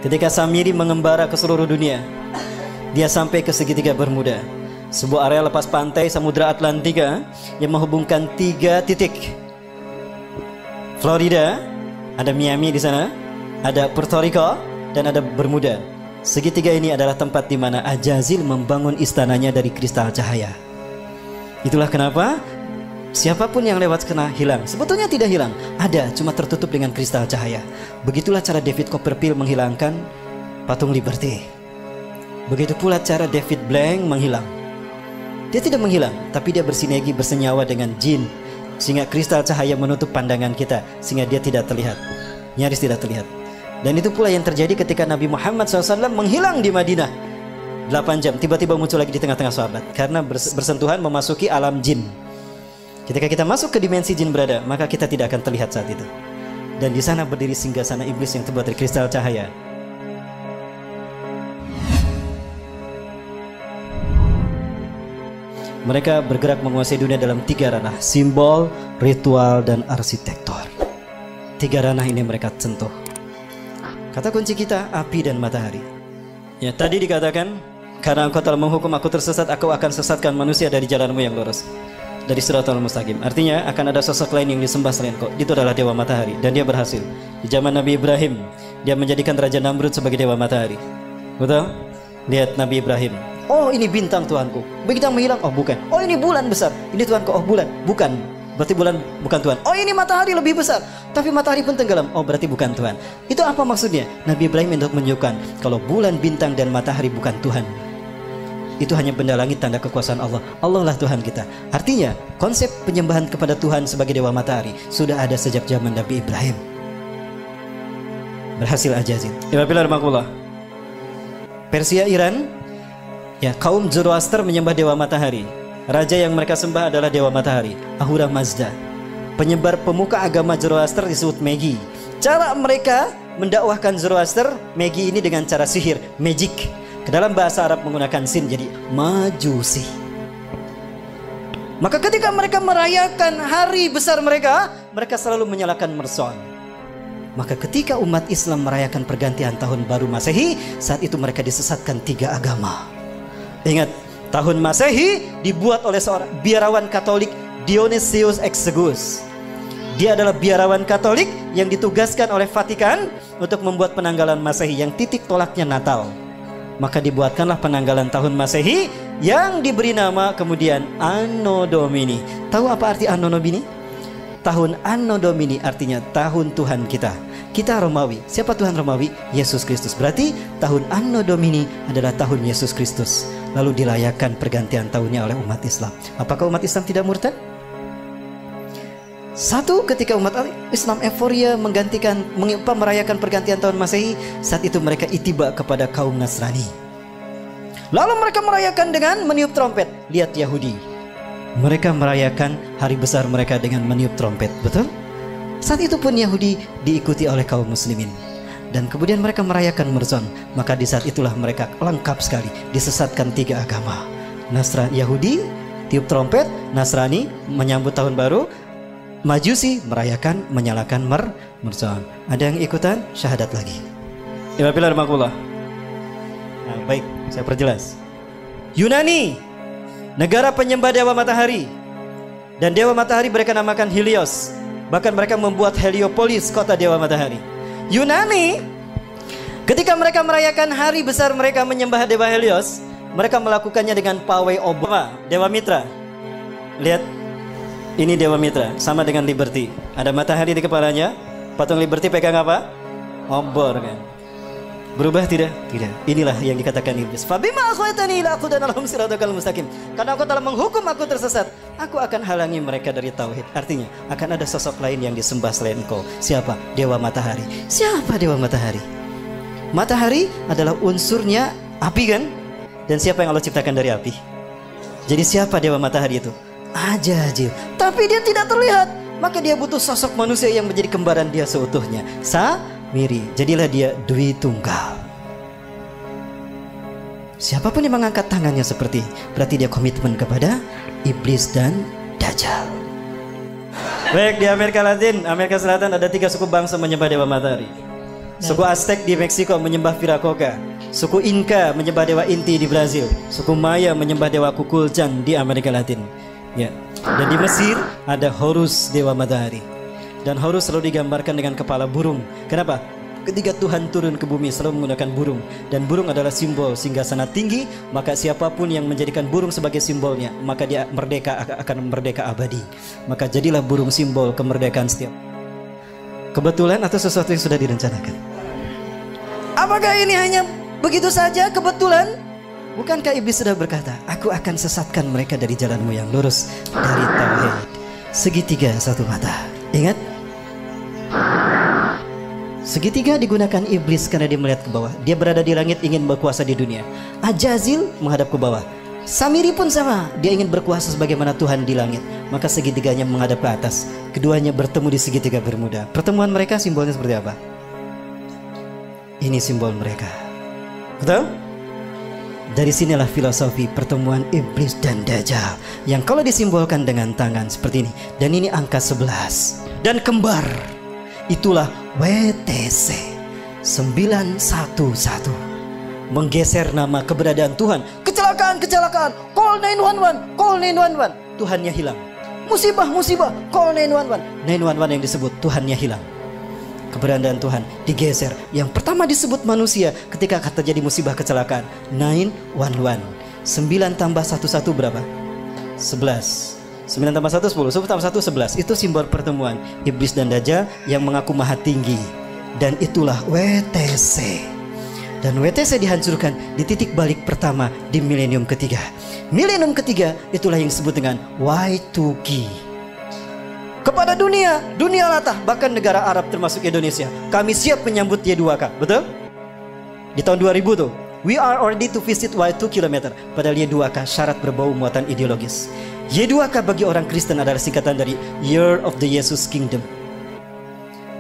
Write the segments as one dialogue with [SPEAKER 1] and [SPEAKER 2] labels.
[SPEAKER 1] Ketika Samiri mengembara ke seluruh dunia, dia sampai ke segitiga Bermuda, sebuah area lepas pantai Samudra Atlantika yang menghubungkan 3 titik. Florida, ada Miami di sana, ada Puerto Rico, dan ada Bermuda. Segitiga ini adalah tempat di mana Ajazil membangun istananya dari kristal cahaya. Itulah kenapa siapapun yang lewat kena hilang. Sebetulnya tidak hilang, ada, cuma tertutup dengan kristal cahaya. Begitulah cara David Copperfield menghilangkan patung Liberty. Begitu pula cara David Blank menghilang. Dia tidak menghilang, tapi dia bersinergi, bersenyawa dengan jin, sehingga kristal cahaya menutup pandangan kita, sehingga dia tidak terlihat, nyaris tidak terlihat. Dan itu pula yang terjadi ketika Nabi Muhammad SAW menghilang di Madinah 8 jam, tiba-tiba muncul lagi di tengah-tengah sahabat, karena bersentuhan memasuki alam jin. Ketika kita masuk ke dimensi jin berada, maka kita tidak akan terlihat saat itu. Dan di sana berdiri singgasana iblis yang terbuat dari kristal cahaya. Mereka bergerak menguasai dunia dalam 3 ranah: simbol, ritual, dan arsitektur. 3 ranah ini mereka sentuh. Kata kunci kita, api dan matahari. Ya, tadi dikatakan, karena engkau telah menghukum aku tersesat, aku akan sesatkan manusia dari jalanmu yang lurus, dari Shiratal Mustaqim. Artinya akan ada sosok lain yang disembah selain kau. Itu adalah Dewa Matahari, dan dia berhasil. Di zaman Nabi Ibrahim, dia menjadikan Raja Namrud sebagai Dewa Matahari. Betul? Lihat Nabi Ibrahim. Oh, ini bintang Tuhanku. Begitu menghilang, oh bukan. Oh, ini bulan besar. Ini Tuhanku. Oh, bulan. Bukan. Berarti bulan bukan Tuhan. Oh, ini matahari lebih besar. Tapi matahari pun tenggelam. Oh, berarti bukan Tuhan. Itu apa maksudnya? Nabi Ibrahim untuk menunjukkan kalau bulan, bintang, dan matahari bukan Tuhan. Itu hanya benda langit, tanda kekuasaan Allah. Allah lah Tuhan kita. Artinya, konsep penyembahan kepada Tuhan sebagai Dewa Matahari sudah ada sejak zaman Nabi Ibrahim. Berhasil Ajazil. Persia, Iran, ya, kaum Zoroaster menyembah Dewa Matahari. Raja yang mereka sembah adalah Dewa Matahari, Ahura Mazda. Penyebar pemuka agama Zoroaster disebut Magi. Cara mereka mendakwahkan Zoroaster, Magi ini dengan cara sihir, magic. Ke dalam bahasa Arab menggunakan sin, jadi majusi. Maka ketika mereka merayakan hari besar mereka, mereka selalu menyalakan mercon. Maka ketika umat Islam merayakan pergantian tahun baru Masehi, saat itu mereka disesatkan 3 agama. Ingat, tahun Masehi dibuat oleh seorang biarawan Katolik, Dionysius Exiguus. Dia adalah biarawan Katolik yang ditugaskan oleh Vatikan untuk membuat penanggalan Masehi yang titik tolaknya Natal. Maka dibuatkanlah penanggalan tahun Masehi yang diberi nama kemudian Anno Domini. Tahu apa arti Anno Domini? Tahun Anno Domini artinya tahun Tuhan kita. Kita Romawi. Siapa Tuhan Romawi? Yesus Kristus. Berarti tahun Anno Domini adalah tahun Yesus Kristus. Lalu dirayakan pergantian tahunnya oleh umat Islam. Apakah umat Islam tidak murtad? Satu, ketika umat Islam euforia merayakan pergantian tahun Masehi, saat itu mereka itiba kepada kaum Nasrani. Lalu mereka merayakan dengan meniup trompet. Lihat Yahudi, mereka merayakan hari besar mereka dengan meniup trompet. Betul? Saat itu pun Yahudi diikuti oleh kaum muslimin. Dan kemudian mereka merayakan Merson. Maka di saat itulah mereka lengkap sekali, disesatkan 3 agama. Yahudi tiup trompet, Nasrani menyambut tahun baru, Majusi merayakan menyalakan Merson. Ada yang ikutan syahadat lagi. Nah, baik, saya perjelas. Yunani, negara penyembah Dewa Matahari. Dan Dewa Matahari mereka namakan Helios. Bahkan mereka membuat Heliopolis, kota Dewa Matahari. Yunani, ketika mereka merayakan hari besar mereka menyembah Dewa Helios, mereka melakukannya dengan pawai obor, Dewa Mitra. Lihat, ini Dewa Mitra, sama dengan Liberty. Ada matahari di kepalanya. Patung Liberty pegang apa? Obor kan. Berubah tidak? Tidak. Inilah yang dikatakan iblis. Fabima akhwatani ila aqudan lahum siratal mustaqim. Karena engkau telah menghukum aku tersesat, aku akan halangi mereka dari tauhid. Artinya akan ada sosok lain yang disembah selain engkau. Siapa? Dewa Matahari. Siapa Dewa Matahari? Matahari adalah unsurnya api kan? Dan siapa yang Allah ciptakan dari api? Jadi siapa Dewa Matahari itu? Ajazil. Tapi dia tidak terlihat. Maka dia butuh sosok manusia yang menjadi kembaran dia seutuhnya. Samiri. Jadilah dia Dwi Tunggal. Siapapun yang mengangkat tangannya seperti, berarti dia komitmen kepada iblis dan Dajjal. Baik, di Amerika Latin, Amerika Selatan ada 3 suku bangsa menyembah Dewa Matahari. Suku Aztec di Meksiko menyembah Viracocha. Suku Inca menyembah dewa Inti di Brazil. Suku Maya menyembah dewa Kukulcan di Amerika Latin. Ya. Dan di Mesir ada Horus, dewa matahari. Dan Horus selalu digambarkan dengan kepala burung. Kenapa? Ketika Tuhan turun ke bumi selalu menggunakan burung. Dan burung adalah simbol singgasana tinggi. Maka siapapun yang menjadikan burung sebagai simbolnya, maka dia akan merdeka abadi. Maka jadilah burung simbol kemerdekaan setiap. Kebetulan atau sesuatu yang sudah direncanakan? Apakah ini hanya begitu saja kebetulan? Bukankah iblis sudah berkata, aku akan sesatkan mereka dari jalanmu yang lurus, dari tauhid. Segitiga satu mata. Ingat? Segitiga digunakan iblis karena dia melihat ke bawah. Dia berada di langit ingin berkuasa di dunia. Ajazil menghadap ke bawah. Samiri pun sama, dia ingin berkuasa sebagaimana Tuhan di langit. Maka segitiganya menghadap ke atas. Keduanya bertemu di segitiga Bermuda. Pertemuan mereka simbolnya seperti apa? Ini simbol mereka. Betul? Dari sinilah filosofi pertemuan iblis dan Dajjal, yang kalau disimbolkan dengan tangan seperti ini. Dan ini angka 11. Dan kembar. Itulah WTC 911. Menggeser nama keberadaan Tuhan. Kecelakaan, call 911, call 911. Tuhannya hilang. Musibah, call 911. 911 yang disebut Tuhannya hilang. Keberadaan Tuhan digeser. Yang pertama disebut manusia ketika terjadi musibah kecelakaan. 911. 9 tambah 11 berapa? 11. 9 tambah 1 10. 10 tambah 1 11. Itu simbol pertemuan iblis dan Dajjal yang mengaku maha tinggi. Dan itulah WTC. Dan WTC dihancurkan di titik balik pertama di milenium ketiga. Milenium ketiga itulah yang disebut dengan Y2K. Kepada dunia latah, bahkan negara Arab termasuk Indonesia, kami siap menyambut Y2K. Betul? Di tahun 2000 tuh, we are ready to visit Y2 km. Padahal Y2K syarat berbau muatan ideologis. Y2K bagi orang Kristen adalah singkatan dari Year of the Jesus Kingdom.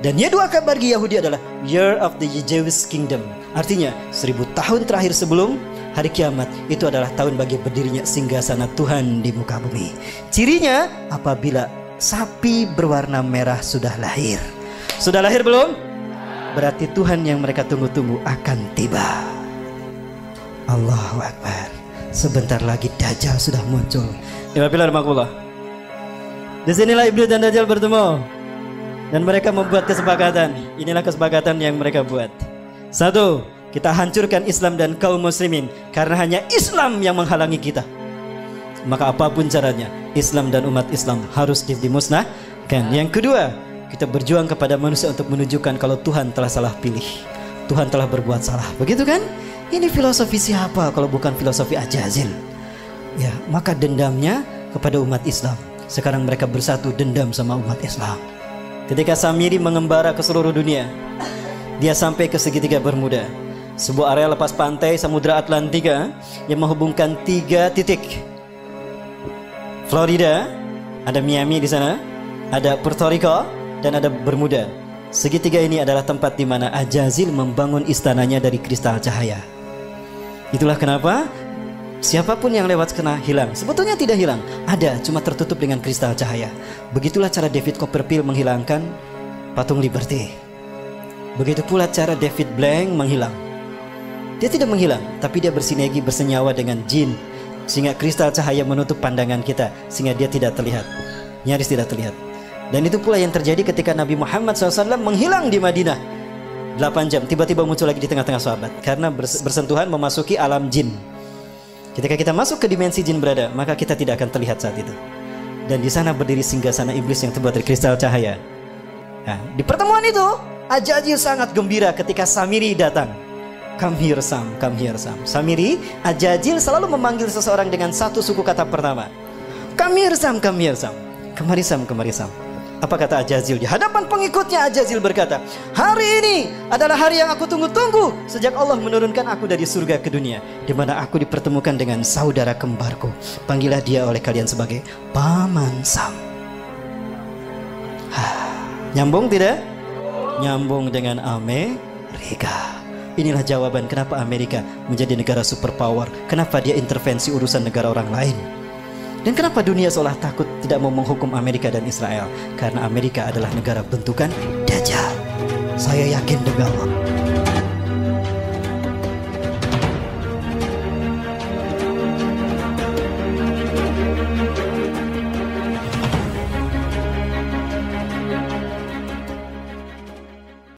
[SPEAKER 1] Dan Y2K bagi Yahudi adalah Year of the Jewish Kingdom. Artinya 1000 tahun terakhir sebelum hari kiamat itu adalah tahun bagi berdirinya singgasana Tuhan di muka bumi. Cirinya apabila sapi berwarna merah sudah lahir. Sudah lahir belum? Berarti Tuhan yang mereka tunggu-tunggu akan tiba. Allahu Akbar. Sebentar lagi Dajjal sudah muncul. Disinilah iblis dan Dajjal bertemu. Dan mereka membuat kesepakatan. Inilah kesepakatan yang mereka buat. 1. Kita hancurkan Islam dan kaum muslimin. Karena hanya Islam yang menghalangi kita. Maka apapun caranya, Islam dan umat Islam harus dimusnahkan. Yang kedua, kita berjuang kepada manusia untuk menunjukkan kalau Tuhan telah salah pilih. Tuhan telah berbuat salah. Begitu kan? Ini filosofi siapa kalau bukan filosofi Ajazil? Ya, maka dendamnya kepada umat Islam. Sekarang mereka bersatu dendam sama umat Islam. Ketika Samiri mengembara ke seluruh dunia, dia sampai ke segitiga Bermuda, sebuah area lepas pantai Samudra Atlantika yang menghubungkan 3 titik. Florida, ada Miami di sana, ada Puerto Rico, dan ada Bermuda. Segitiga ini adalah tempat di mana Ajazil membangun istananya dari kristal cahaya. Itulah kenapa siapapun yang lewat kena hilang. Sebetulnya tidak hilang, ada, cuma tertutup dengan kristal cahaya. Begitulah cara David Copperfield menghilangkan patung Liberty. Begitu pula cara David Blank menghilang. Dia tidak menghilang, tapi dia bersinergi, bersenyawa dengan jin, sehingga kristal cahaya menutup pandangan kita, sehingga dia tidak terlihat, nyaris tidak terlihat. Dan itu pula yang terjadi ketika Nabi Muhammad SAW menghilang di Madinah 8 jam, tiba-tiba muncul lagi di tengah-tengah sahabat. Karena bersentuhan memasuki alam jin. Ketika kita masuk ke dimensi jin berada, maka kita tidak akan terlihat saat itu. Dan di sana berdiri singgasana iblis yang terbuat dari kristal cahaya. Nah, di pertemuan itu Ajazil sangat gembira ketika Samiri datang. Come here Sam, come here Sam. Samiri, Ajazil selalu memanggil seseorang dengan satu suku kata pertama. Come here Sam, come here Sam. Kemari Sam, kemari Sam. Apa kata Ajazil? Di hadapan pengikutnya Ajazil berkata, hari ini adalah hari yang aku tunggu-tunggu sejak Allah menurunkan aku dari surga ke dunia, di mana aku dipertemukan dengan saudara kembarku. Panggillah dia oleh kalian sebagai Paman Sam. Nyambung tidak? Nyambung dengan Amerika. Inilah jawaban kenapa Amerika menjadi negara superpower. Kenapa dia intervensi urusan negara orang lain. Dan kenapa dunia seolah takut tidak mau menghukum Amerika dan Israel? Karena Amerika adalah negara bentukan Dajjal.
[SPEAKER 2] Saya yakin dengan Allah.